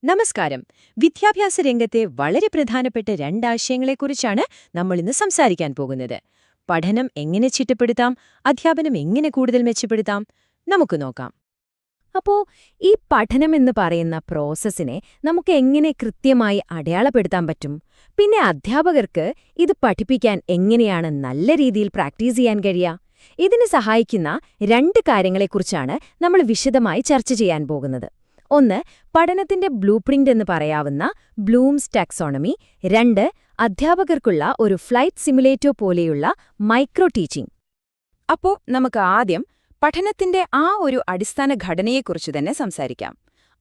നമസ്കാരം. വിദ്യാഭ്യാസ രംഗത്തെ വളരെ പ്രധാനപ്പെട്ട രണ്ടാശയങ്ങളെക്കുറിച്ചാണ് നമ്മളിന്ന് സംസാരിക്കാൻ പോകുന്നത്. പഠനം എങ്ങനെ ചിട്ടപ്പെടുത്താം, അധ്യാപനം എങ്ങനെ കൂടുതൽ മെച്ചപ്പെടുത്താം, നമുക്ക് നോക്കാം. അപ്പോ ഈ പഠനം എന്ന് പറയുന്ന പ്രോസസ്സിനെ നമുക്ക് എങ്ങനെ കൃത്യമായി അടയാളപ്പെടുത്താൻ പറ്റും? പിന്നെ അധ്യാപകർക്ക് ഇത് പഠിപ്പിക്കാൻ എങ്ങനെയാണ് നല്ല രീതിയിൽ പ്രാക്ടീസ് ചെയ്യാൻ കഴിയുക? ഇതിന് സഹായിക്കുന്ന രണ്ട് കാര്യങ്ങളെക്കുറിച്ചാണ് നമ്മൾ വിശദമായി ചർച്ച ചെയ്യാൻ പോകുന്നത്. ഒന്ന്, പഠനത്തിന്റെ ബ്ലൂപ്രിന്റ് എന്ന് പറയാവുന്ന ബ്ലൂംസ് ടാക്സോണമി. രണ്ട്, അധ്യാപകർക്കുള്ള ഒരു ഫ്ലൈറ്റ് സിമുലേറ്റർ പോലെയുള്ള മൈക്രോ ടീച്ചിംഗ്. അപ്പോൾ നമുക്ക് ആദ്യം പഠനത്തിന്റെ ആ ഒരു അടിസ്ഥാന ഘടനയെക്കുറിച്ച് തന്നെ സംസാരിക്കാം.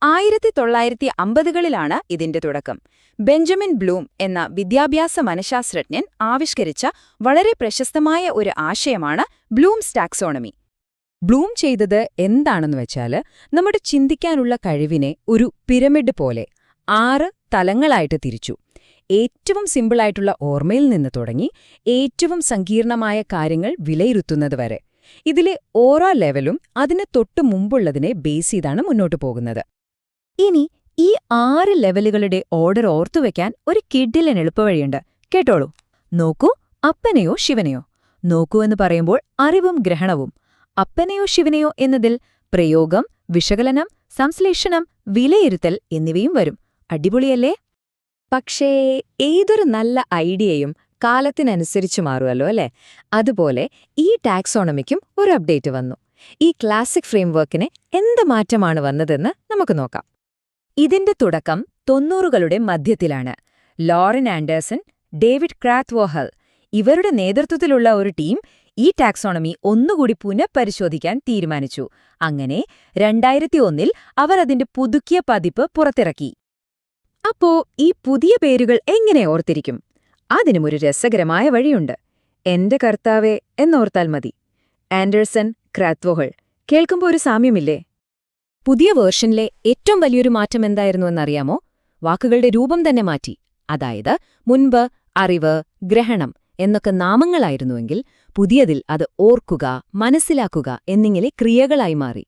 1950കളിലാണ് ഇതിന്റെ തുടക്കം. ബെഞ്ചമിൻ ബ്ലൂം എന്ന വിദ്യാഭ്യാസ മനഃശാസ്ത്രജ്ഞൻ ആവിഷ്കരിച്ച വളരെ പ്രശസ്തമായ ഒരു ആശയമാണ് ബ്ലൂംസ് ടാക്സോണമി. ബ്ലൂം ചെയ്തത് എന്താണെന്ന് വെച്ചാൽ, നമ്മുടെ ചിന്തിക്കാനുള്ള കഴിവിനെ ഒരു പിരമിഡ് പോലെ 6 തലങ്ങളായിട്ട് തിരിച്ചു. ഏറ്റവും സിമ്പിളായിട്ടുള്ള ഓർമ്മയിൽ നിന്ന് തുടങ്ങി ഏറ്റവും സങ്കീർണമായ കാര്യങ്ങൾ വിലയിരുത്തുന്നതുവരെ. ഇതിലെ ഓരോ ലെവലും അതിന് തൊട്ടു മുമ്പുള്ളതിനെ ബേസ് ചെയ്താണ് മുന്നോട്ടു പോകുന്നത്. ഇനി ഈ 6 ലെവലുകളുടെ ഓർഡർ ഓർത്തുവെക്കാൻ ഒരു കിഡിലൻ എളുപ്പവഴിയുണ്ട്. കേട്ടോളൂ. നോക്കൂ, അപ്പനെയോ ശിവനെയോ. നോക്കൂ എന്ന് പറയുമ്പോൾ അറിവും ഗ്രഹണവും. അപ്പനെയോ ശിവനെയോ എന്നതിൽ പ്രയോഗം, വിശകലനം, സംശ്ലേഷണം, വിലയിരുത്തൽ എന്നിവയും വരും. അടിപൊളിയല്ലേ? പക്ഷേ ഏതൊരു നല്ല ഐഡിയയും കാലത്തിനനുസരിച്ച് മാറുമല്ലോ അല്ലേ? അതുപോലെ ഈ ടാക്സോണമിക്കും ഒരു അപ്ഡേറ്റ് വന്നു. ഈ ക്ലാസിക് ഫ്രെയിംവർക്കിന് എന്ത് മാറ്റമാണ് വന്നതെന്ന് നമുക്ക് നോക്കാം. ഇതിന്റെ തുടക്കം 90കളുടെ മധ്യത്തിലാണ്. ലോറൻ ആൻഡേഴ്സൺ, ഡേവിഡ് ക്രാത്ത്വോഹൽ ഇവരുടെ നേതൃത്വത്തിലുള്ള ഒരു ടീം ഈ ടാക്സോണമി ഒന്നുകൂടി പുനഃപരിശോധിക്കാൻ തീരുമാനിച്ചു. അങ്ങനെ 2001 അവർ അതിന്റെ പുതുക്കിയ പതിപ്പ് പുറത്തിറക്കി. അപ്പോ ഈ പുതിയ പേരുകൾ എങ്ങനെ ഓർത്തിരിക്കും? അതിനും ഒരു രസകരമായ വഴിയുണ്ട്. എന്റെ കർത്താവേ എന്നോർത്താൽ മതി. ആൻഡേഴ്സൺ, ക്രാത്ത്വോഹൽ കേൾക്കുമ്പോൾ ഒരു സാമ്യമില്ലേ? പുതിയ വേർഷനിലെ ഏറ്റവും വലിയൊരു മാറ്റം എന്തായിരുന്നുവെന്നറിയാമോ? വാക്കുകളുടെ രൂപം തന്നെ മാറ്റി. അതായത് മുൻപ് അറിവ്, ഗ്രഹണം എന്നൊക്കെ നാമങ്ങളായിരുന്നുവെങ്കിൽ പുതിയതിൽ അത് ഓർക്കുക, മനസ്സിലാക്കുക എന്നിങ്ങനെ ക്രിയകളായി മാറി.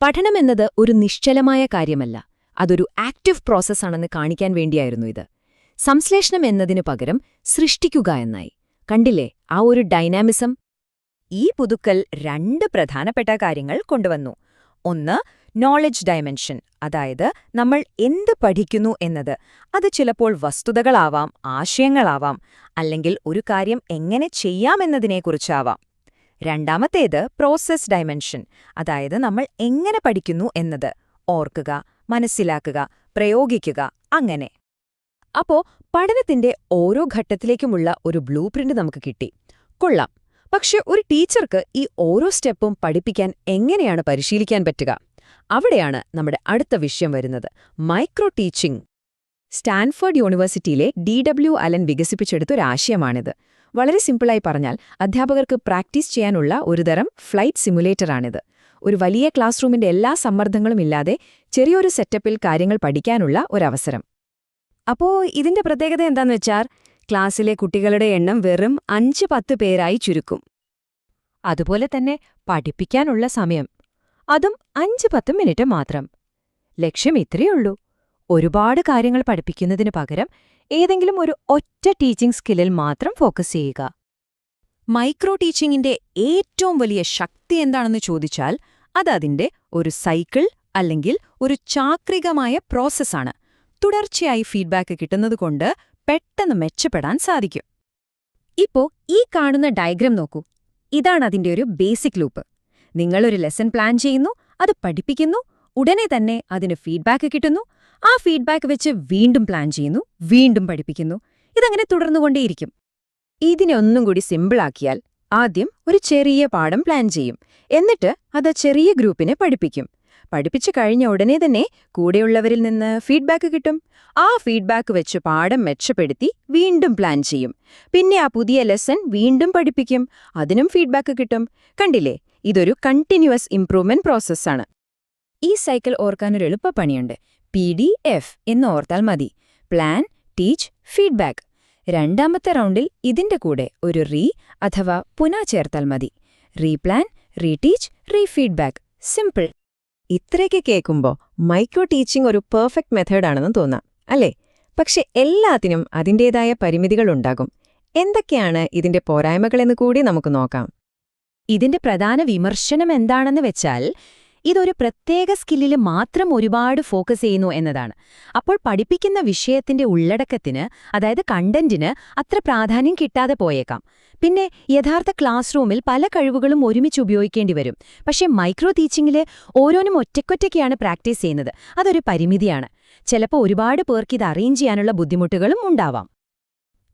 പഠനമെന്നത് ഒരു നിശ്ചലമായ കാര്യമല്ല, അതൊരു ആക്റ്റീവ് പ്രോസസ്സാണെന്ന് കാണിക്കാൻ വേണ്ടിയായിരുന്നു ഇത്. സംശ്ലേഷണം എന്നതിനു പകരം സൃഷ്ടിക്കുക എന്നായി. കണ്ടില്ലേ ആ ഒരു ഡൈനാമിസം? ഈ പുതുക്കൽ 2 പ്രധാനപ്പെട്ട കാര്യങ്ങൾ കൊണ്ടുവന്നു. ഒന്ന്, നോളജ് ഡയമെൻഷൻ, അതായത് നമ്മൾ എന്ത് പഠിക്കുന്നു എന്നത്. അത് ചിലപ്പോൾ വസ്തുതകളാവാം, ആശയങ്ങളാവാം, അല്ലെങ്കിൽ ഒരു കാര്യം എങ്ങനെ ചെയ്യാമെന്നതിനെക്കുറിച്ചാവാം. രണ്ടാമത്തേത് പ്രോസസ് ഡയമെൻഷൻ, അതായത് നമ്മൾ എങ്ങനെ പഠിക്കുന്നു എന്നത്. ഓർക്കുക, മനസ്സിലാക്കുക, പ്രയോഗിക്കുക, അങ്ങനെ. അപ്പോ പഠനത്തിന്റെ ഓരോ ഘട്ടത്തിലേക്കുമുള്ള ഒരു ബ്ലൂപ്രിന്റ് നമുക്ക് കിട്ടി. കൊള്ളാം. പക്ഷെ ഒരു ടീച്ചർക്ക് ഈ ഓരോ സ്റ്റെപ്പും പഠിപ്പിക്കാൻ എങ്ങനെയാണ് പരിശീലിക്കാൻ പറ്റുക? അവിടെയാണ് നമ്മുടെ അടുത്ത വിഷയം വരുന്നത്, മൈക്രോ ടീച്ചിംഗ്. സ്റ്റാൻഫോർഡ് യൂണിവേഴ്സിറ്റിയിലെ DW അലൻ വികസിപ്പിച്ചെടുത്തൊരാശയമാണിത്. വളരെ സിമ്പിളായി പറഞ്ഞാൽ, അധ്യാപകർക്ക് പ്രാക്ടീസ് ചെയ്യാനുള്ള ഒരുതരം ഫ്ലൈറ്റ് സിമുലേറ്ററാണിത്. ഒരു വലിയ ക്ലാസ് റൂമിന്റെ എല്ലാ സമ്മർദ്ദങ്ങളും ഇല്ലാതെ ചെറിയൊരു സെറ്റപ്പിൽ കാര്യങ്ങൾ പഠിക്കാനുള്ള ഒരവസരം. അപ്പോ ഇതിന്റെ പ്രത്യേകത എന്താന്ന് വെച്ചാൽ, ക്ലാസ്സിലെ കുട്ടികളുടെ എണ്ണം വെറും 5-10 പേരായി ചുരുക്കും. അതുപോലെ തന്നെ പഠിപ്പിക്കാനുള്ള സമയം, അതും 5-10 മിനിറ്റ് മാത്രം. ലക്ഷ്യം ഇത്രയുള്ളൂ, ഒരുപാട് കാര്യങ്ങൾ പഠിപ്പിക്കുന്നതിനു പകരം ഏതെങ്കിലും ഒരു ഒറ്റ ടീച്ചിംഗ് സ്കില്ലിൽ മാത്രം ഫോക്കസ് ചെയ്യുക. മൈക്രോ ടീച്ചിങ്ങിന്റെ ഏറ്റവും വലിയ ശക്തി എന്താണെന്ന് ചോദിച്ചാൽ, അത് അതിന്റെ ഒരു സൈക്കിൾ അല്ലെങ്കിൽ ഒരു ചാക്രികമായ പ്രോസസ്സാണ്. തുടർച്ചയായി ഫീഡ്ബാക്ക് കിട്ടുന്നതുകൊണ്ട് പെട്ടെന്ന് മെച്ചപ്പെടാൻ സാധിക്കും. ഇപ്പോ ഈ കാണുന്ന ഡയഗ്രം നോക്കൂ. ഇതാണ് അതിന്റെ ഒരു ബേസിക് ലൂപ്പ്. നിങ്ങളൊരു ലെസൺ പ്ലാൻ ചെയ്യുന്നു, അത് പഠിപ്പിക്കുന്നു, ഉടനെ തന്നെ അതിന് ഫീഡ്ബാക്ക് കിട്ടുന്നു, ആ ഫീഡ്ബാക്ക് വെച്ച് വീണ്ടും പ്ലാൻ ചെയ്യുന്നു, വീണ്ടും പഠിപ്പിക്കുന്നു. ഇതങ്ങനെ തുടർന്നുകൊണ്ടേയിരിക്കും. ഇതിനെ ഒന്നും കൂടി സിമ്പിളാക്കിയാൽ, ആദ്യം ഒരു ചെറിയ പാഠം പ്ലാൻ ചെയ്യും, എന്നിട്ട് അത് ചെറിയ ഗ്രൂപ്പിനെ പഠിപ്പിക്കും. പഠിപ്പിച്ചു കഴിഞ്ഞ ഉടനെ തന്നെ കൂടെയുള്ളവരിൽ നിന്ന് ഫീഡ്ബാക്ക് കിട്ടും. ആ ഫീഡ്ബാക്ക് വെച്ച് പാഠം മെച്ചപ്പെടുത്തി വീണ്ടും പ്ലാൻ ചെയ്യും. പിന്നെ ആ പുതിയ ലെസൺ വീണ്ടും പഠിപ്പിക്കും, അതിനും ഫീഡ്ബാക്ക് കിട്ടും. കണ്ടില്ലേ, ഇതൊരു കണ്ടിന്യൂവസ് ഇംപ്രൂവ്മെന്റ് പ്രോസസ്സാണ്. ഈ സൈക്കിൾ ഓർക്കാനൊരു എളുപ്പപ്പണിയുണ്ട്. PDF എന്ന് ഓർത്താൽ മതി. Plan, teach, feedback. രണ്ടാമത്തെ റൗണ്ടിൽ ഇതിന്റെ കൂടെ ഒരു അഥവാ പുന ചേർത്താൽ മതി. റീപ്ലാൻ, റീടീച്ച്, റീഫീഡ്ബാക്ക്. സിമ്പിൾ. ഇത്രയൊക്കെ കേൾക്കുമ്പോൾ മൈക്രോ ടീച്ചിങ് ഒരു പെർഫെക്റ്റ് മെത്തേഡാണെന്ന് തോന്നാം അല്ലേ? പക്ഷെ എല്ലാത്തിനും അതിൻ്റേതായ പരിമിതികളുണ്ടാകും. എന്തൊക്കെയാണ് ഇതിന്റെ പോരായ്മകളെന്ന് കൂടി നമുക്ക് നോക്കാം. ഇതിന്റെ പ്രധാന വിമർശനം എന്താണെന്ന് വെച്ചാൽ ഇതൊരു പ്രത്യേക സ്കില്ലിൽ മാത്രം ഒരുപാട് ഫോക്കസ് ചെയ്യുന്നു എന്നതാണ്. അപ്പോൾ പഠിപ്പിക്കുന്ന വിഷയത്തിന്റെ ഉള്ളടക്കത്തിന്, അതായത് കണ്ടന്റിന് അത്ര പ്രാധാന്യം കിട്ടാതെ പോയേക്കാം. പിന്നെ യഥാർത്ഥ ക്ലാസ് റൂമിൽ പല കഴിവുകളും ഒരുമിച്ച് ഉപയോഗിക്കേണ്ടി വരും. പക്ഷേ മൈക്രോ ടീച്ചിങ്ങിൽ ഓരോന്നും ഒറ്റയ്ക്കൊറ്റയ്ക്കാണ് പ്രാക്ടീസ് ചെയ്യുന്നത്. അതൊരു പരിമിതിയാണ്. ചിലപ്പോൾ ഒരുപാട് പേർക്ക് ഇത് അറേഞ്ച് ചെയ്യാനുള്ള ബുദ്ധിമുട്ടുകളും ഉണ്ടാവാം.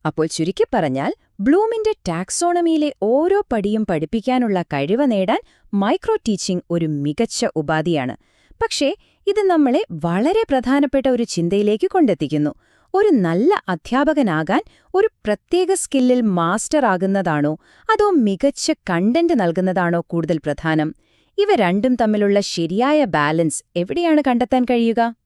അപ്പോൾ ചുരുക്കി പറഞ്ഞാൽ ബ്ലൂമിന്റെ ടാക്സോണമിയിലെ ഓരോ പടിയും പഠിപ്പിക്കാനുള്ള കഴിവ് നേടാൻ മൈക്രോ ടീച്ചിംഗ് ഒരു മികച്ച ഉപാധിയാണ്. പക്ഷേ ഇത് നമ്മളെ വളരെ പ്രധാനപ്പെട്ട ഒരു ചിന്തയിലേക്ക് കൊണ്ടെത്തിക്കുന്നു. ഒരു നല്ല അധ്യാപകനാകാൻ ഒരു പ്രത്യേക സ്കില്ലിൽ മാസ്റ്റർ ആകുന്നതാണോ അതോ മികച്ച കണ്ടന്റ് നൽകുന്നതാണോ കൂടുതൽ പ്രധാനം? ഇവ രണ്ടും തമ്മിലുള്ള ശരിയായ ബാലൻസ് എവിടെയാണ് കണ്ടെത്താൻ കഴിയുക?